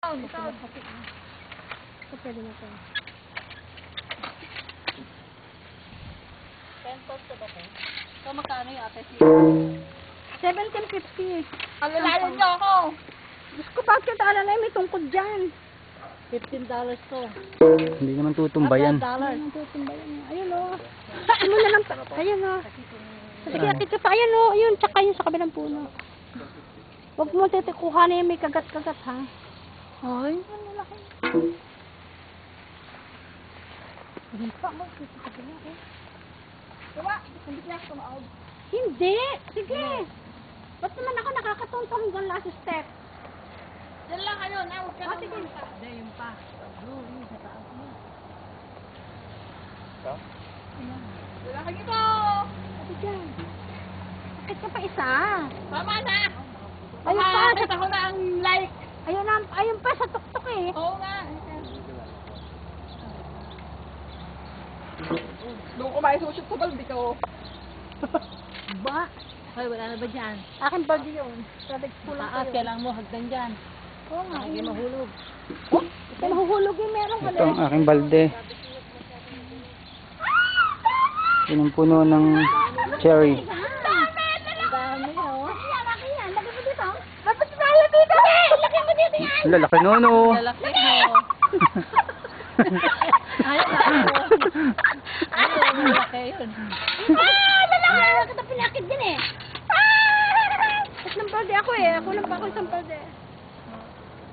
Ito pwede na ito. 10 pesos ba ito? So, magkano yung ate? 17.50. Alalayan niyo ako! Diyos ko, bakit alala may tungkod dyan? $15 to. Hindi naman tutumbayan. $12. Ayun, tutumbayan niya. Ayun o. Saan mo na lang pa? Ayun o. Sige, akit ka pa. Ayun o. Ayun, tsaka yun sa kabilang puno. Huwag mo titikuha na yung may kagat-kagat ha. Ay, ang lalaki. Hindi pa mo. Diba? Hindi na ako tumaog. Hindi! Sige! Ba't naman ako nakakatuntong hanggang last step? Yan lang kayo, na huwag ka na Sige. Hindi, yung pa. Yung sa taas mo. Wala kayo ito! Ate dyan. Akit ka pa isa. Tama na! Ayun pa. Kita ko na ang like! Ayun pa sa tuktok eh. Oo nga! Doon ko maisusot sa baldi ko. Ba? Hoy, wala na ba dyan? Akin ba yun? Sabi kulang Taas, kayo. kailangan mo hagdan dyan. Oo nga. Hindi mahulog. Ito mahuhulog yung meron Ito ang aking balde. Punong-puno ng cherry. Ang dami oh. Yan, akin yan. Lagay mo dito. Dapat sinala dito eh. Lagay mo dito yan. Lalaki nono. Lalaki mo. Ay, lalaki mo. Ay, lalaki yun. Lalaki. Kita pinakit din eh. Tapos ng balde ako eh. Ako lang pa ako isang balde.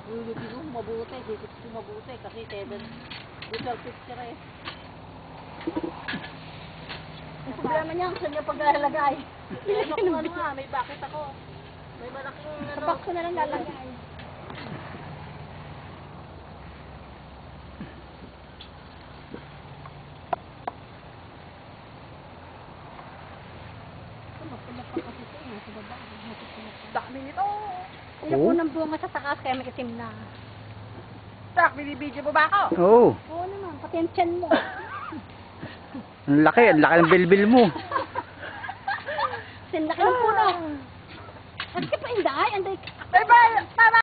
Lulubi ko mabuti. Dito ko mabuti. Kasi 7. Dito ang picture eh. Ang problema niya kung saan niya paglalagay. Ano kung ano nga, may bakit ako. May malaking Sa box ko na lang lalagay. Dami nito. Ilang unang bunga sa taas kaya may itim na. Tak, binibidyo mo ba ako? Oo. Oo naman, pati ang tiyan mo. Ang laki ng bilbil mo. Sinlaki ng puno. At ka pa inday, anday. Bye-bye! Tama!